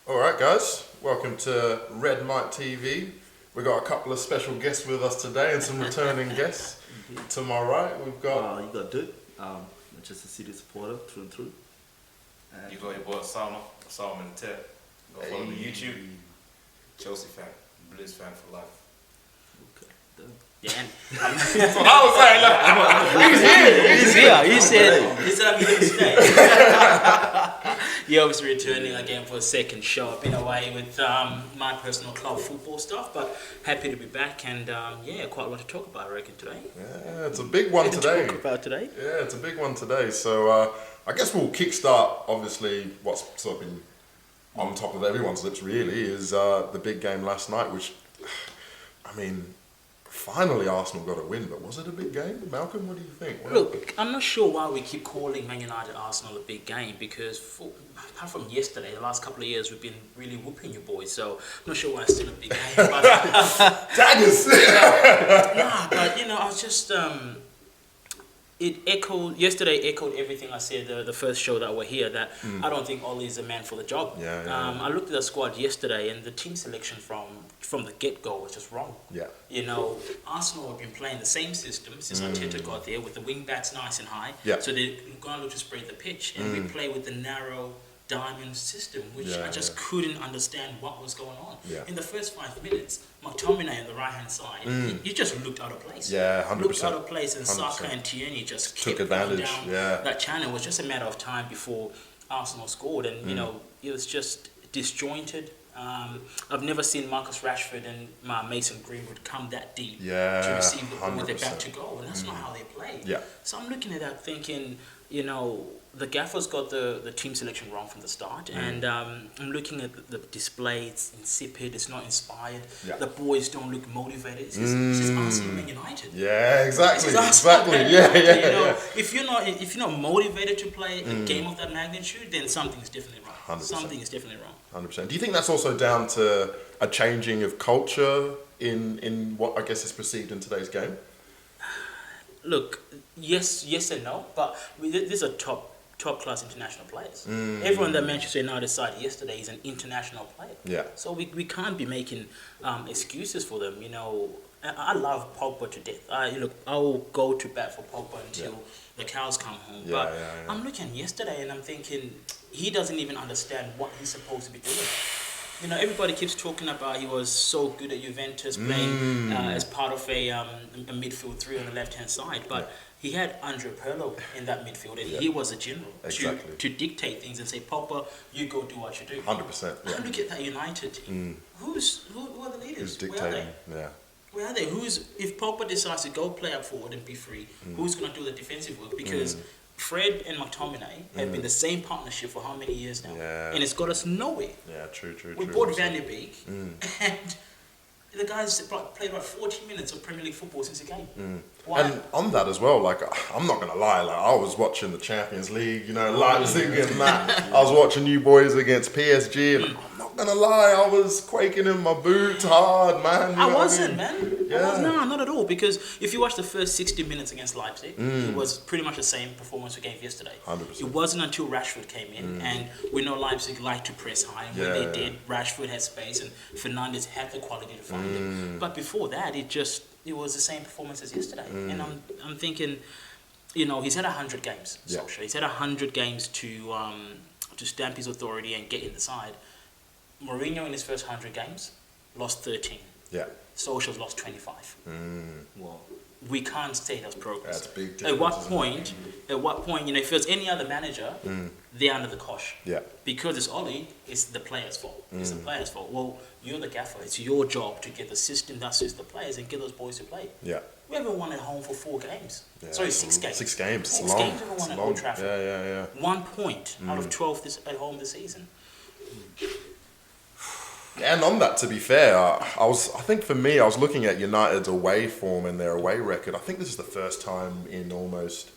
Alright guys, welcome to Red Mic TV. We've got a couple of special guests with us today and some returning guests. To my right, we've got... You got Duke, Manchester City supporter through and through. And You got your boy Solomon Tip. Go follow me YouTube. Chelsea fan, Blues fan for life. Okay, done. Yeah, and That's what I was saying. he's here. He said I'm here to stay. You're obviously returning again for a second show. I've been away with my personal club football stuff, but happy to be back and quite a lot to talk about, I reckon, today. Yeah, it's a big one today. Talk about today. Yeah, it's a big one today. So I guess we'll kickstart, obviously, what's sort of been on top of everyone's lips really is the big game last night, which, I mean, finally Arsenal got a win, but was it a big game? Malcolm, what do you think? Look, I'm not sure why we keep calling Man United Arsenal a big game because apart from yesterday, the last couple of years we've been really whooping you boys, so I'm not sure why it's still a big game. But, Daggers! nah, but I was just yesterday echoed everything I said the first show that we're here, that I don't think Ole is a man for the job. I looked at the squad yesterday and the team selection from the get-go was just wrong. Yeah. Arsenal have been playing the same system since Arteta got there, with the wing backs nice and high. Yeah. So they're going to look to spread the pitch, and we play with the narrow diamond system, which I just couldn't understand what was going on. Yeah. In the first 5 minutes, McTominay on the right-hand side, he just looked out of place. Yeah, 100%. Looked out of place, and 100%. Saka and Tierney just Took kept going advantage, down yeah. that channel. It was just a matter of time before Arsenal scored, and it was just disjointed. I've never seen Marcus Rashford and Mason Greenwood come that deep to receive the ball when they're back to goal, and that's not how they play. Yeah. So I'm looking at that thinking, the gaffer's got the team selection wrong from the start, and I'm looking at the display. It's insipid. It's not inspired. Yeah. The boys don't look motivated. It's just Arsenal Man United. Yeah, exactly. It's Arsenal Exactly. Man Yeah, United, yeah. If you're not motivated to play a game of that magnitude, then something's definitely wrong. 100%. Something is definitely wrong. 100%. Do you think that's also down to a changing of culture in what I guess is perceived in today's game? Look, yes and no, but these are top class international players. Everyone that Manchester United side yesterday is an international player. Yeah. So we can't be making excuses for them. I love Pogba to death. I will go to bat for Pogba until the cows come home. Yeah, but yeah. I'm looking yesterday and I'm thinking he doesn't even understand what he's supposed to be doing. Everybody keeps talking about he was so good at Juventus playing as part of a midfield three on the left-hand side. But he had Andre Pirlo in that midfield, and he was a general to dictate things and say, Pogba, you go do what you do. 100%. Yeah. Look at that United team. Who are the leaders? Who's Where are they? dictating? Yeah. Where are they? If Pogba decides to go play up forward and be free, who's going to do the defensive work? Because Fred and McTominay have been the same partnership for how many years now? Yeah. And it's got us nowhere. Yeah, true. We bought Van der Beek, and the guy's played about 40 minutes of Premier League football since he came. Why? And on that as well, I'm not gonna lie, I was watching the Champions League, Leipzig and that. I was watching you boys against PSG, and I'm not gonna lie, I was quaking in my boots hard, man. I wasn't, man. Yeah. No, not at all. Because if you watch the first 60 minutes against Leipzig, it was pretty much the same performance we gave yesterday. 100%. It wasn't until Rashford came in, and we know Leipzig like to press high. And when they did, Rashford had space, and Fernandes had the quality to find him. But before that, it was the same performance as yesterday. And I'm thinking, he's had 100 games, Solskjaer. He's had 100 games to stamp his authority and get in the side. Mourinho in his first 100 games lost 13. Yeah. Solskjaer's lost 25. Wow. We can't say that's progress. That's big At what point, if there's any other manager, they're under the cosh. Yeah. Because it's Ole, it's the player's fault. It's the player's fault. Well, you're the gaffer. It's your job to get the system that suits the players and get those boys to play. Yeah. We haven't won at home for 4 games. Yeah, Sorry, 6 games. 6 games. Six It's long. games we haven't won It's at long. Old Trafford. Yeah. 1 point out of 12 at home this season. And on that, to be fair, I think for me, I was looking at United's away form and their away record. I think this is the first time in almost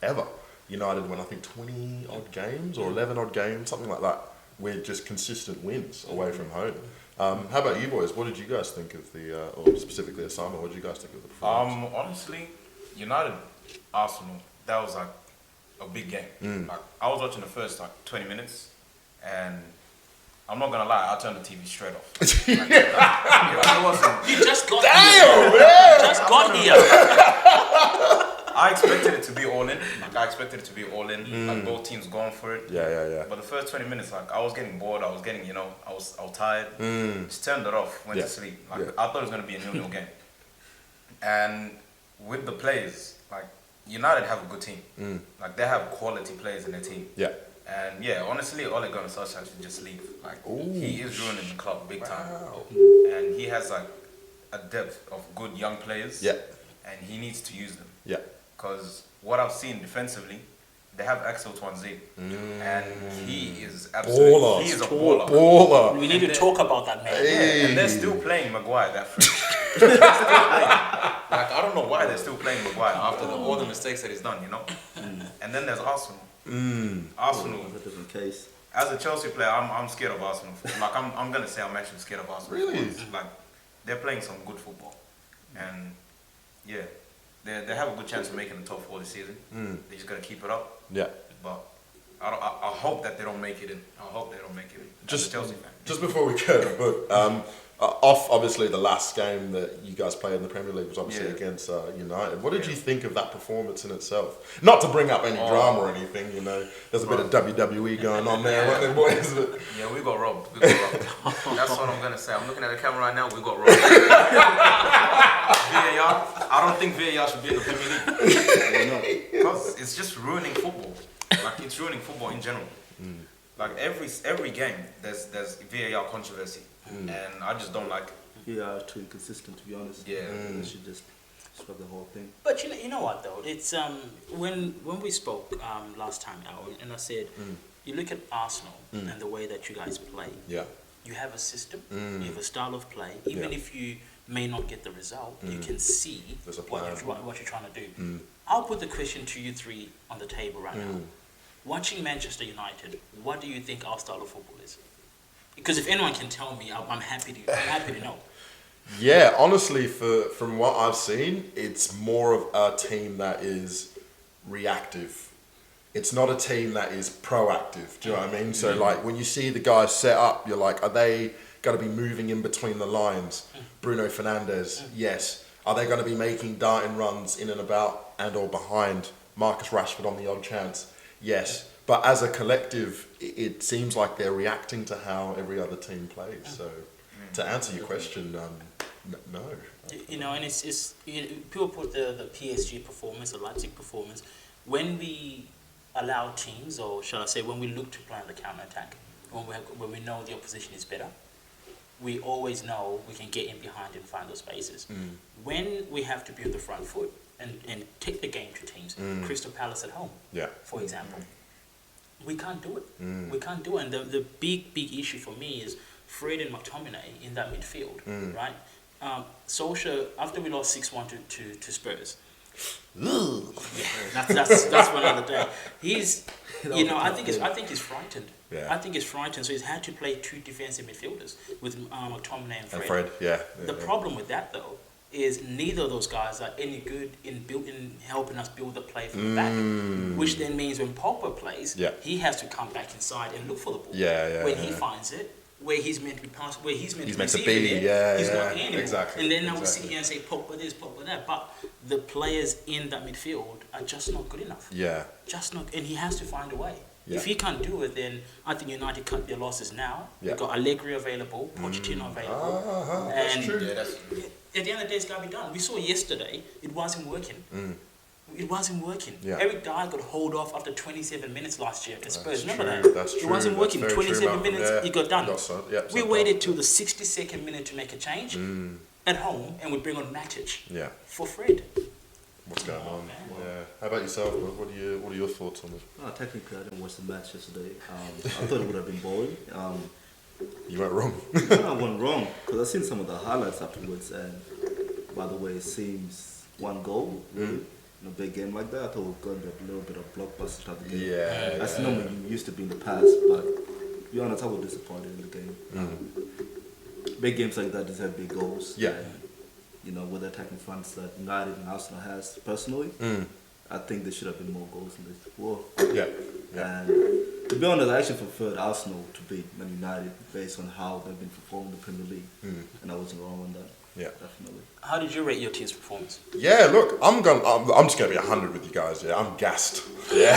ever United won, I think, 20 odd games or 11 odd games, something like that, with just consistent wins away from home. How about you boys? What did you guys think of or specifically Osama, what did you guys think of the performance? Honestly, United, Arsenal, that was a big game. I was watching the first 20 minutes, and I'm not gonna lie, I turned the TV straight off. Like, it wasn't. You just got Damn, here. man. Just got here. I expected it to be all in. Like I expected it to be all in. Like both teams going for it. Yeah. But the first 20 minutes, like I was getting bored. I was getting, I was tired. Just turned it off. Went to sleep. Like I thought it was gonna be a 0-0 game. And with the players, like United have a good team. Like they have quality players in their team. Yeah. And yeah, honestly, Ole Gunnar Solskjaer should just leave. Like he is ruining the club big time. And he has like a depth of good young players. Yeah. And he needs to use them. Yeah. Because what I've seen defensively, they have Axel Twanzig, and he is absolutely Baller. he is a baller. Baller. We need to talk about that, man. Yeah, and they're still playing Maguire that free. They're still playing. Like I don't know why they're still playing Maguire after all the mistakes that he's done, And then there's Arsenal. Arsenal. That's a different case. As a Chelsea player, I'm scared of Arsenal. Like I'm gonna say I'm actually scared of Arsenal. Really? Like they're playing some good football, and yeah. They have a good chance of making the top 4 this season. They just gotta keep it up. Yeah. But I hope that they don't make it in. I hope they don't make it in. As a Chelsea fan. Just before we go, but off obviously the last game that you guys played in the Premier League was obviously against United. What did you think of that performance in itself? Not to bring up any drama or anything, There's a bit of WWE going on there, weren't there, boys? But Yeah, we got robbed. That's what I'm gonna say. I'm looking at the camera right now. We got robbed. VAR. I don't think VAR should be in the Premier League. Because it's just ruining football. Like it's ruining football in general. Like every game, there's VAR controversy, and I just don't like it. Yeah, too inconsistent to be honest. Yeah. They should just scrub the whole thing. But you know what though? It's when we spoke last time out, and I said, you look at Arsenal and the way that you guys play. yeah. You have a system. You have a style of play. Even if you may not get the result, you can see There's a what plan. you're trying to do. I'll put the question to you three on the table right now. Watching Manchester United, what do you think our style of football is? Because if anyone can tell me, I'm happy to know. Yeah, honestly, from what I've seen, it's more of a team that is reactive. It's not a team that is proactive. Do you know what I mean? So, like, when you see the guys set up, you're like, are they going to be moving in between the lines? Bruno Fernandes, yes. Are they going to be making darting runs in and about and or behind Marcus Rashford on the odd chance? Yes. But as a collective, it seems like they're reacting to how every other team plays. So, to answer your question, no. And it's people put the PSG performance, the Leipzig performance, when we allow teams, or shall I say, when we look to play on the counter-attack, when we know the opposition is better, we always know we can get in behind and find those spaces. When we have to be on the front foot and take the game to teams, Crystal Palace at home, for example, we can't do it. We can't do it. And the big issue for me is Fred and McTominay in that midfield, right? Solskjaer, after we lost 6-1 to Spurs, that's for another day. He's, I think he's frightened. Yeah. I think he's frightened, so he's had to play 2 defensive midfielders with McTominay and Fred. And Fred, yeah. The problem with that though is neither of those guys are any good in helping us build the play from the back, which then means when Pogba plays, he has to come back inside and look for the ball. When he finds it, where he's meant to be passed, where he's meant to be, he's not in anymore. Exactly. And then now we sit here and say Pogba this, Pogba that, but the players in that midfield are just not good enough. Just not, and he has to find a way. If he can't do it, then I think United cut their losses now. We've got Allegri available, Pochettino available, that's true. At the end of the day, it's got to be done. We saw yesterday, it wasn't working. It wasn't working. Eric Dyer got hauled off after 27 minutes last year at Spurs. Remember that? That's true. It wasn't working. That's 27 minutes, he got done. We waited till till the 62nd minute to make a change at home, and we bring on Matic for Fred. What's going on? How about yourself, bro? What are your thoughts on this? Technically, I didn't watch the match yesterday. I thought it would have been boring. You went wrong. I went wrong because I've seen some of the highlights afterwards, and by the way, it seems one goal in a big game like that. I thought we were going to be a little bit of blockbuster type of game. That's normally used to be in the past, but to be honest, I was disappointed in the game. Big games like that deserve big goals. With the attacking fronts that United and Arsenal has, personally, I think there should have been more goals in this war. And To be honest, I actually preferred Arsenal to beat Man United based on how they've been performing in the Premier League, and I wasn't wrong on that. Yeah, definitely. How did you rate your team's performance? Yeah, look, I'm just gonna be 100 with you guys. Yeah, I'm gassed. Yeah,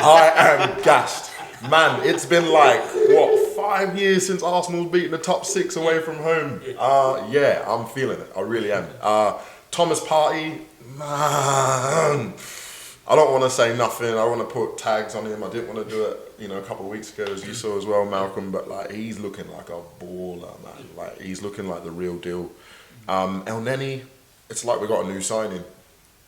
I am gassed. Man, it's been like what 5 years since Arsenal's beaten the top 6 away from home. Yeah, I'm feeling it. I really am. Thomas Partey, man. I don't want to say nothing. I want to put tags on him. I didn't want to do it, a couple of weeks ago, as you saw as well, Malcolm. But like, he's looking like a baller, man. Like, he's looking like the real deal. El Neni, it's like we got a new signing.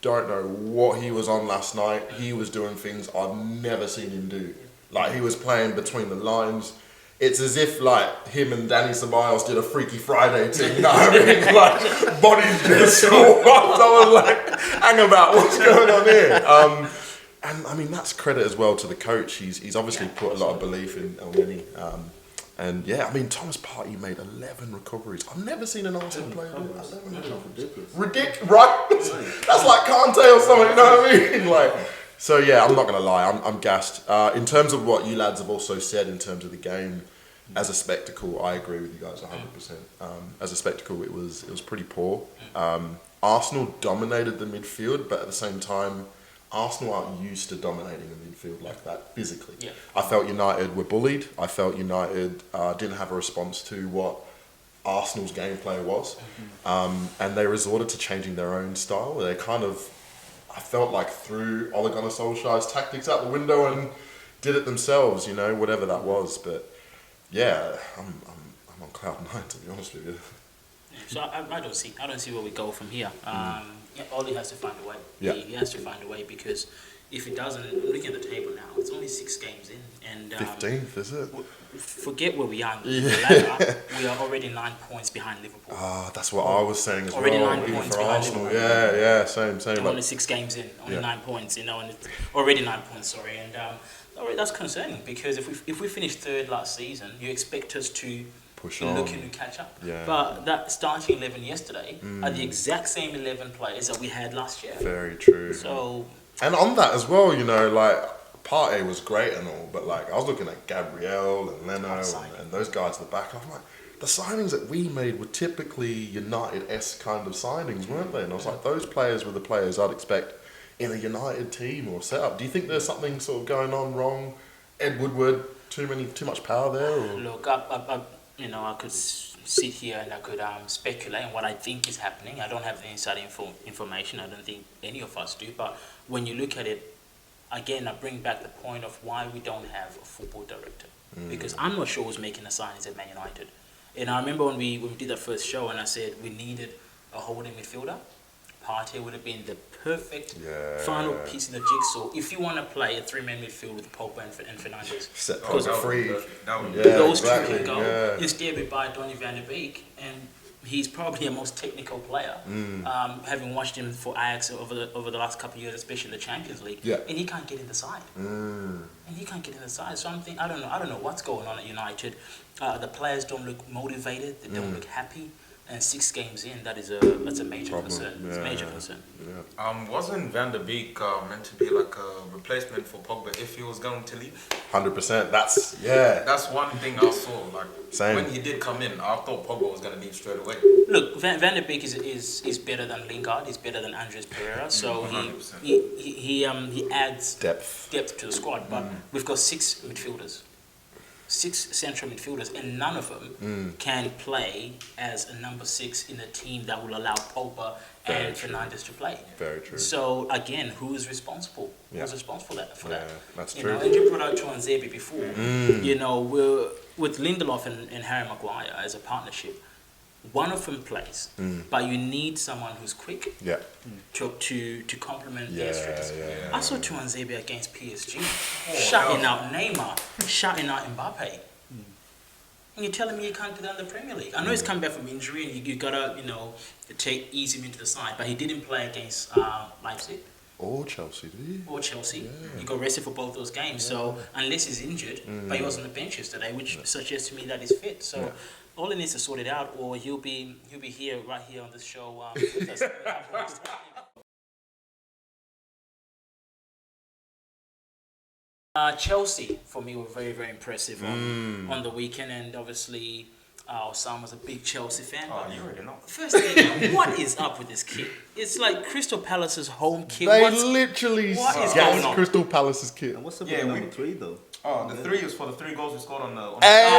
Don't know what he was on last night. He was doing things I've never seen him do. Like, he was playing between the lines. It's as if like him and Danny Ceballos did a Freaky Friday thing. You know what I mean? Like, bodies just swapped. I was like, hang about, what's going on here? And I mean, that's credit as well to the coach. He's obviously put a lot of belief in El Neni. And yeah, I mean, Thomas Partey made 11 recoveries. I've never seen an Arsenal player do 11 recoveries. Ridiculous, right? That's like Kante or something, you know what I mean? Like, so yeah, I'm not gonna lie, I'm gassed. In terms of what you lads have also said in terms of the game, as a spectacle, I agree with you guys 100%. As a spectacle, it was pretty poor. Arsenal dominated the midfield, but at the same time, Arsenal aren't used to dominating the midfield like that physically. Yeah. I felt United were bullied. I felt United didn't have a response to what Arsenal's gameplay was, and they resorted to changing their own style. They kind of, I felt like, threw Ole Gunnar Solskjaer's tactics out the window and did it themselves. Whatever that was. But yeah, I'm on cloud 9, to be honest with you. So I don't see where we go from here. Ole has to find a way. Yeah. He has to find a way, because if he doesn't, looking at the table now, it's only 6 games in, and 15th, is it? Forget where we are in the ladder. We are already 9 points behind Liverpool. That's what I was saying as already well. 9 Even points for behind Arsenal, Liverpool. yeah, same. And only 6 games in, only 9 points, and it's already 9 points. Sorry, and that's concerning, because if we finished 3rd last season, you expect us to push on, looking to catch up. Yeah. But that starting 11 yesterday are the exact same 11 players that we had last year. Very true. So, and on that as well, like, Partey was great and all, but like, I was looking at Gabriel and Leno and those guys at the back. I'm like, the signings that we made were typically United-esque kind of signings, weren't they? And I was like, those players were the players I'd expect in a United team or setup. Do you think there's something sort of going on wrong? Ed Woodward, too much power there? Or? Look, I could sit here and I could speculate on what I think is happening. I don't have the inside information. I don't think any of us do. But when you look at it, again, I bring back the point of why we don't have a football director. Because I'm not sure who's making the signings at Man United. And I remember when we did that first show, and I said we needed a holding midfielder. Partey would have been the perfect final piece of the jigsaw if you want to play a 3-man midfield with Pogba and Fernandes. Set those free. Those two can go. Instead, we buy Donny van der Beek, and he's probably a most technical player. Having watched him for Ajax over the last couple of years, especially the Champions League, and he can't get in the side. So I'm thinking, I don't know what's going on at United. The players don't look motivated. They don't look happy. And 6 games in, that's a major concern. It's a major concern. Wasn't Van der Beek meant to be like a replacement for Pogba if he was going to leave? 100%. That's one thing I saw. Like, same. When he did come in, I thought Pogba was going to leave straight away. Look, Van der Beek is better than Lingard. He's better than Andres Pereira. So he adds depth to the squad. But we've got 6 midfielders. 6 central midfielders, and none of them can play as a number 6 in a team that will allow Pogba and Fernandes to play. Very true. So again, who is responsible? Who's responsible for that? That's true. And you brought out Tuanzebe before. We're with Lindelof and Harry Maguire as a partnership. One of them plays, but you need someone who's quick to complement their strengths. I saw Tuanzebe against PSG, shouting out Neymar, shouting out Mbappe. And you're telling me you can't do that in the Premier League? I know he's come back from injury and you gotta, ease him into the side, but he didn't play against Leipzig. Or Chelsea, did he? Or Chelsea. He got rested for both those games. So unless he's injured, but he was on the bench yesterday, which suggests to me that he's fit. So all he needs to sort it out, or he'll be right here on this show with us. Chelsea, for me, were very, very impressive on the weekend. And obviously, Osama was a big Chelsea fan. Oh, you already know. First thing, what is up with this kit? It's like Crystal Palace's home kit. They literally what is going on? Crystal Palace's kit. And what's up Yeah, with number 3 though? Oh, the 3 is for the 3 goals we scored on the. Hey!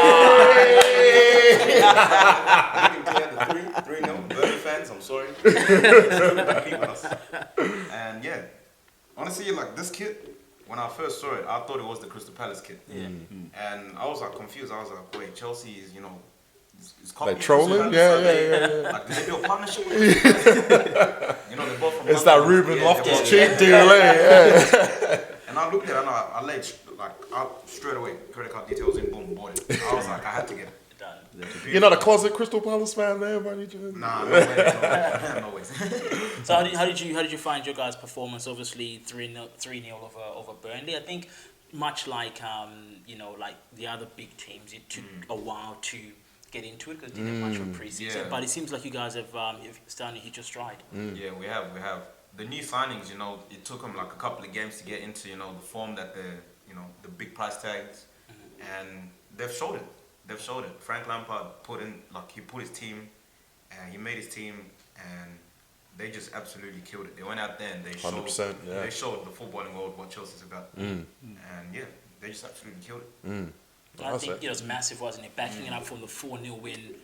The 3 no. Burnley fans, I'm sorry. And yeah, honestly, like this kit, when I first saw it, I thought it was the Crystal Palace kit. Yeah. And I was like confused. I was like, wait, Chelsea is, is They copying trolling? Crystal Yeah. Palace. Like, did they do a partnership with Crystal? They're both from It's that London. Ruben Yeah, Loftus they're cheat both- deal, eh? And I looked at it and I laid straight away, credit card details in, boom, bought it. I was like, I had to get it. Done. You're not a closet Crystal Palace fan there, by any chance? Nah, no way, no way. So how did you find your guys' performance? Obviously 3-0 over Burnley. I think much like like the other big teams, it took a while to get into it because it didn't have much of a preseason. Yeah. But it seems like you guys have starting to hit your stride. Yeah, we have. The new signings, it took them like a couple of games to get into, the form that the big price tags, and they've showed it. Frank Lampard put his team, and he made his team, and they just absolutely killed it. They went out there and they showed, 100%, yeah. they showed the footballing world what Chelsea's about, and yeah, they just absolutely killed it. I think it was massive, wasn't it? Backing it up from the 4-0 win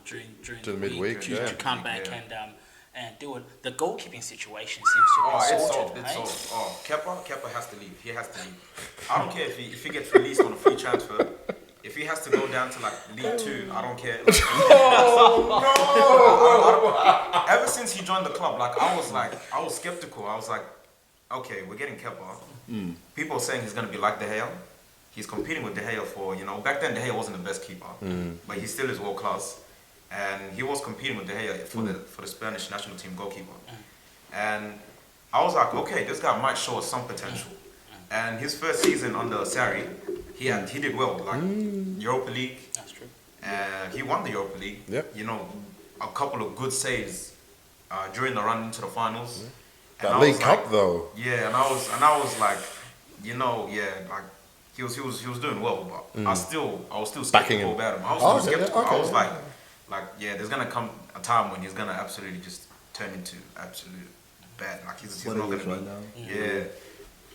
during To the midweek, week yeah. to come back Yeah. and do it. The goalkeeping situation seems to be It's sorted, solved. right? It's solved. Kepa has to leave. He has to leave. I don't care if he gets released on a free transfer. If he has to go down to like League 2, I don't care. Ever since he joined the club, I was skeptical. I was like, okay, we're getting Kepa. People are saying he's gonna be like De Gea. He's competing with De Gea for, back then De Gea wasn't the best keeper, but he still is world class. And he was competing with De Gea for the Spanish national team goalkeeper. And I was like, okay, this guy might show us some potential. And his first season under Sarri, he did well, Europa League. That's true. He won the Europa League. Yep. A couple of good saves during the run into the finals. And That I League was Cup like, though. yeah, and I was like, he was doing well, but I was still Backing skeptical him. about him. I was Oh, still okay, skeptical. okay, I was yeah. there's gonna come a time when he's gonna absolutely just turn into absolute bad. Like he's What not he gonna is be. right now. Yeah.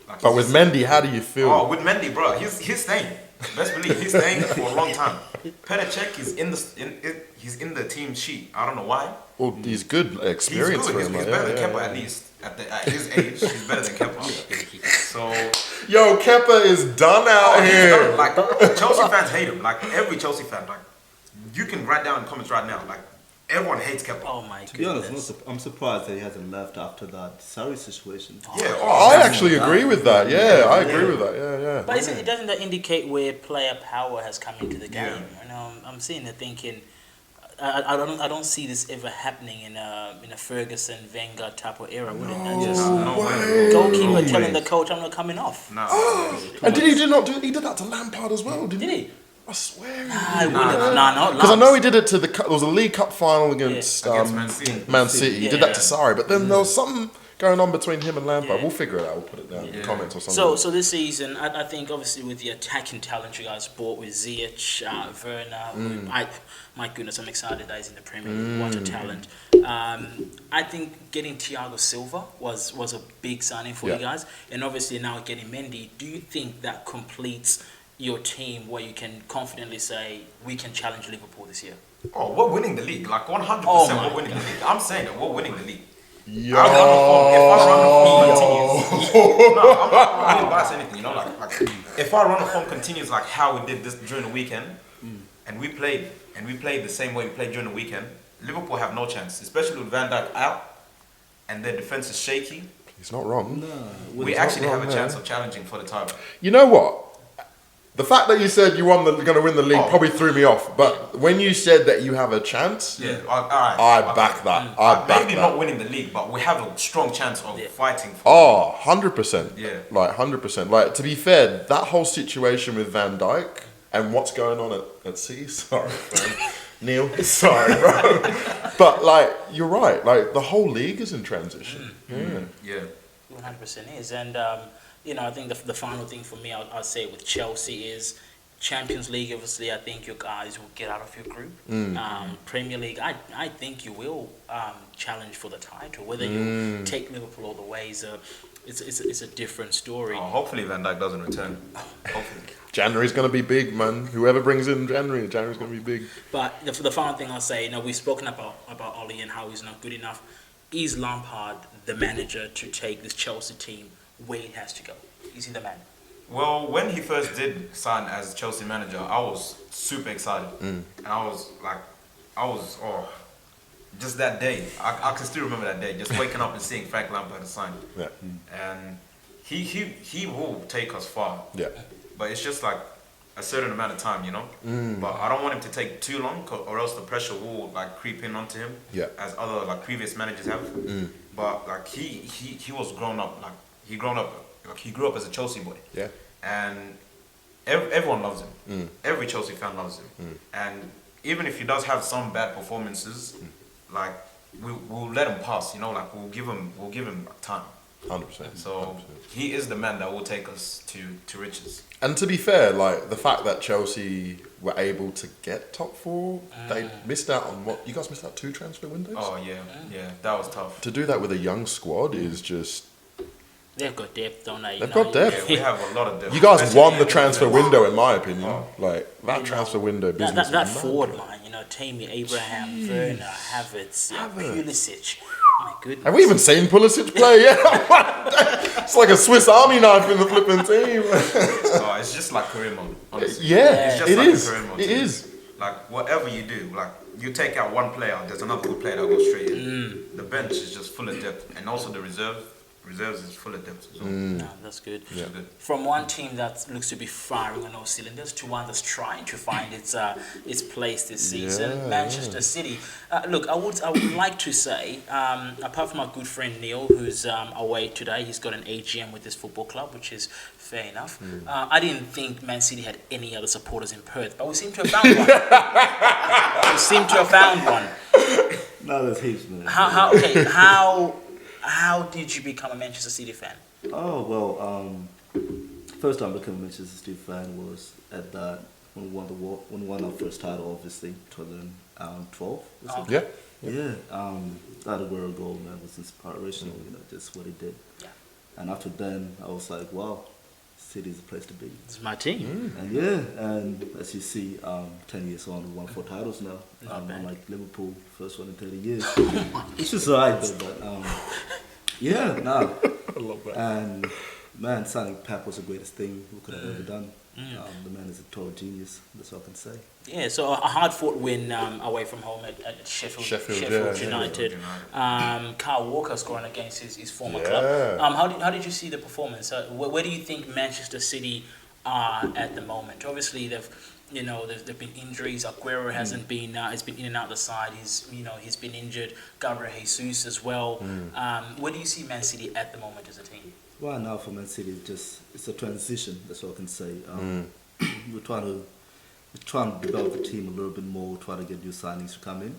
Like, But he's with just- Mendy, how do you feel? Oh, with Mendy, bro, he's staying. Best believe he's staying for a long time. Petr Cech is he's in the team sheet. I don't know why. Well, he's good experience He's good. for him. He's like, better yeah, than Kepa yeah. at least. At his age, he's better than Kepa. So Yo, Kepa is done out he's here. done. Like Chelsea fans hate him. Like every Chelsea fan. Like you can write down in the comments right now. Like everyone hates Kepa. Oh my To be honest, goodness. I'm surprised that he hasn't left after that Sarri situation. Yeah. I actually agree with that. Yeah, I agree with that. Yeah. But doesn't that indicate where player power has come into the game? I'm sitting there thinking, I don't see this ever happening in a Ferguson, Wenger type of era, would it? No way. Goalkeeper telling the coach, I'm not coming off. No. And did he did that to Lampard as well, didn't Did he? he? I swear. I wouldn't have. Not Because I know he did it to there was a League Cup final against, Against Man City. Man City. He did that to Yeah. Sarri, but then there was something going on between him and Lampard. Yeah. We'll figure it out. We'll put it down in the Yeah. comments or something. So this season, I think obviously with the attacking talent you guys bought with Ziyech, Werner, my goodness, I'm excited that he's in the Premier League. What a talent! I think getting Thiago Silva was a big signing for you guys, and obviously now getting Mendy. Do you think that completes your team where you can confidently say we can challenge Liverpool this year? Oh, we're winning the league. Like 100%, Oh my we're winning the league. I'm saying that we're winning the league. Yo. If I run the form continues, no, I'm not being biased or anything. Like if our run of form continues like how we did this during the weekend, and we played the same way we played during the weekend, Liverpool have no chance, especially with Van Dijk out, and their defense is shaky. He's not wrong. We actually have a chance of challenging for the title. You know what? The fact that you said you're going to win the league probably threw me off. But when you said that you have a chance, Yeah, all right. I back that. I back Maybe that. not winning the league, but we have a strong chance of fighting for. Oh, 100%. Yeah. Like, 100%. Like, to be fair, that whole situation with Van Dijk and what's going on at City, sorry, man. Neil, sorry, bro. But, like, you're right. Like, the whole league is in transition. Yeah. Yeah. 100% is. And I think the final thing for me, I'll say with Chelsea is Champions League. Obviously, I think you guys will get out of your group. Premier League, I think you will challenge for the title. Whether you take Liverpool all the way it's a different story. Oh, hopefully Van Dijk doesn't return. Hopefully. January's going to be big, man. Whoever brings in January's going to be big. But the final thing I'll say, we've spoken about Ollie and how he's not good enough. Is Lampard the manager to take this Chelsea team where it has to go? Is he the man? Well, when he first did sign as Chelsea manager, I was super excited. And I was just that day. I can still remember that day, just waking up and seeing Frank Lampard sign. Yeah. And he will take us far. Yeah. But it's just like a certain amount of time, But I don't want him to take too long, or else the pressure will like creep in onto him. Yeah. As other like previous managers have. But like he was grown up, like he grew up as a Chelsea boy. Yeah. And everyone loves him. Every Chelsea fan loves him. And even if he does have some bad performances, like we'll let him pass. Like we'll give him time. 100%. So 100%. he is the man that will take us to riches. And to be fair, like the fact that Chelsea were able to get top four, they missed out on what you guys missed out 2 transfer windows. Oh yeah, that was tough. To do that with a young squad is just. They've got depth, don't they? They've got depth. Yeah, we have a lot of depth. You guys Especially won the in transfer window, in my opinion. Oh. Like that transfer window business. That was mad. forward line, Tammy Abraham, Werner, Havertz, Pulisic. My goodness. Have we even seen Pulisic play? Yeah, it's like a Swiss Army knife in the flipping team. Oh, it's just like career mode, honestly. Yeah, It's just it like is. a career mode It to me. is. Like whatever you do, like you take out one player, there's another good player that goes straight in. The bench is just full of depth, and also the reserves is full of depth as well. No, that's good. Yeah. Good. From one team that looks to be firing on all cylinders to one that's trying to find its place this season, Yeah, Manchester City. Look, I would like to say, apart from my good friend Neil, who's away today, he's got an AGM with his football club, which is fair enough. I didn't think Man City had any other supporters in Perth, but we seem to have found one. No, there's heaps, man. How did you become a Manchester City fan? Oh, well, first time I became a Manchester City fan was at that, when we won our first title, obviously, 2012. Yeah. Yeah, that Aguero goal, man, was inspirational, just what he did. Yeah. And after then, I was like, wow, City is a place to be. It's my team. And yeah, and as you see, 10 years on, we won 4 titles now. Not bad. Unlike Liverpool, first one in 30 years. It's just alright though, but yeah, nah. I love that. And man, signing Pep was the greatest thing we could have ever done. The man is a total genius, that's all I can say. Yeah, so a hard-fought win away from home at Sheffield United. Kyle Walker scoring against his former club. How did you see the performance? Where do you think Manchester City are at the moment? Obviously, there've been injuries. Aguero hasn't been. Has been in and out the side. He's been injured. Gabriel Jesus as well. Where do you see Man City at the moment as a team? Right now for Man City, it's a transition. That's all I can say. We're trying to develop the team a little bit more. Try to get new signings to come in,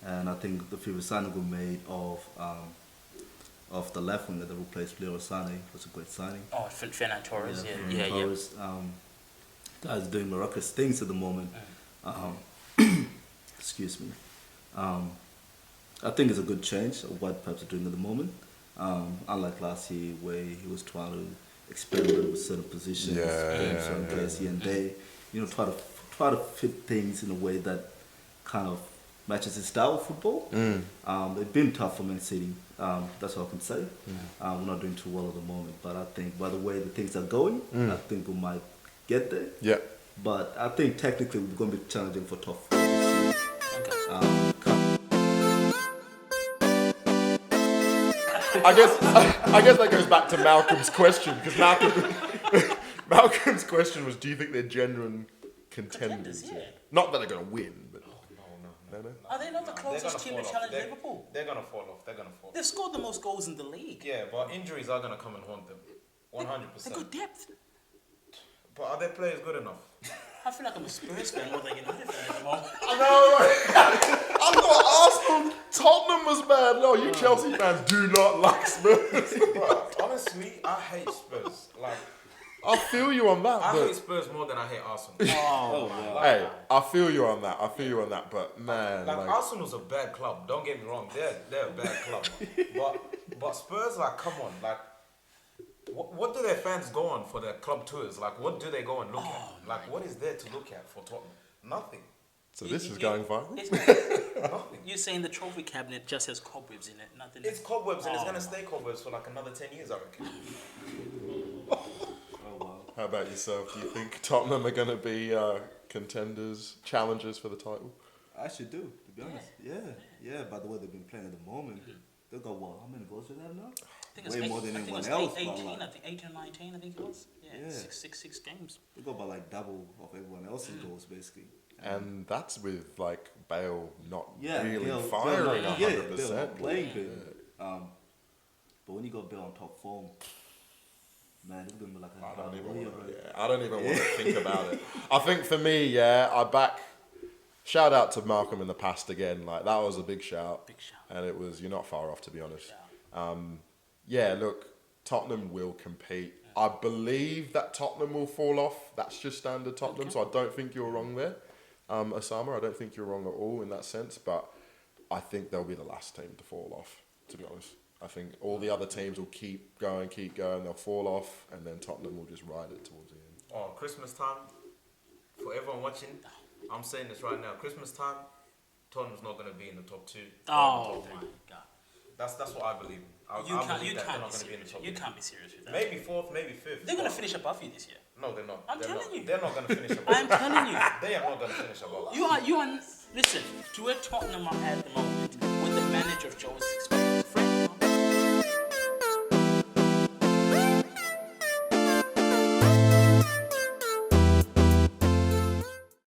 and I think the previous signing we made of the left winger that replaced Leroy Sané was a great signing. Oh, Fernand Torres. Yeah. Torres, guys doing miraculous things at the moment. Excuse me. I think it's a good change of what Pep's doing at the moment. Unlike last year where he was trying to experiment with certain positions, certain players here and there, try to fit things in a way that kind of matches his style of football. It's been tough for Man City. That's all I can say. We're not doing too well at the moment, but I think by the way the things are going, I think we might get there. Yeah. But I think technically we're going to be challenging for top 4. I guess that goes back to Malcolm's question, because Malcolm's question was, do you think they're genuine contenders? Yeah. Not that they're going to win, but no. Are they not the closest team to challenge Liverpool? They're gonna fall off. They've scored the most goals in the league. Yeah, but injuries are gonna come and haunt them. 100%. They've got depth. But are their players good enough? I feel like I'm a Spurs fan more than a United fan at the moment. I know. I've got Arsenal Tottenham was bad. No, you Chelsea fans do not like Spurs. Bro, honestly, I hate Spurs. Like, I feel you on that. I but hate Spurs more than I hate Arsenal. wow. hey, I feel you on that. I feel you on that. But man, Like, like, Arsenal's a bad club. Don't get me wrong. They're a bad club. But Spurs, like, come on. Like, what do their fans go on for their club tours? Like, what do they go and look at? Like, what is there to look at for Tottenham? Nothing. so this is going viral. Nothing. You're saying the trophy cabinet just has cobwebs in it, nothing. It's cobwebs, and it's Oh. gonna stay cobwebs for like another 10 years, I reckon. Oh wow. How about yourself? Do you think Tottenham are going to be contenders, challengers for the title? I actually do, to be honest. Yeah. By the way they've been playing at the moment, they've got what? How many goals do they have now? I think it's Way eight, more than I think it anyone was else. 18, but, I think 18 or 19, I think it was. Yeah, Yeah. six games. they got about like double of everyone else's goals, basically. And that's with like Bale not really Bale- firing Bale- 100%. Bale not playing good. But when you got Bale on top form, man, it's gonna be like I don't even hallelujah, want bro. to. I don't even want to think about it. I think for me, I back. Shout out to Malcolm in the past again. Like that was a big shout. Big shout. And it was. You're not far off, to be honest. Yeah. Look, Tottenham will compete. I believe that Tottenham will fall off. That's just standard Tottenham. Okay. So I don't think you're wrong there, Osama. I don't think you're wrong at all in that sense. But I think they'll be the last team to fall off. To be honest. I think all the other teams will keep going, they'll fall off, and then Tottenham will just ride it towards the end. Oh, Christmas time, for everyone watching, I'm saying this right now. Christmas time, Tottenham's not going to be in the top 2. Oh Top my 3. god. That's what I believe. I You believe that they're can't not be going to be in the serious. top You 3. can't be serious with that. Maybe 4th, maybe 5th. They're gonna but- finish above you this year. No, they're not. I'm They're telling not. you. They're not going to finish above I'm telling you. They are not going to finish above You are. Listen to where Tottenham are at the moment with the manager of Joe's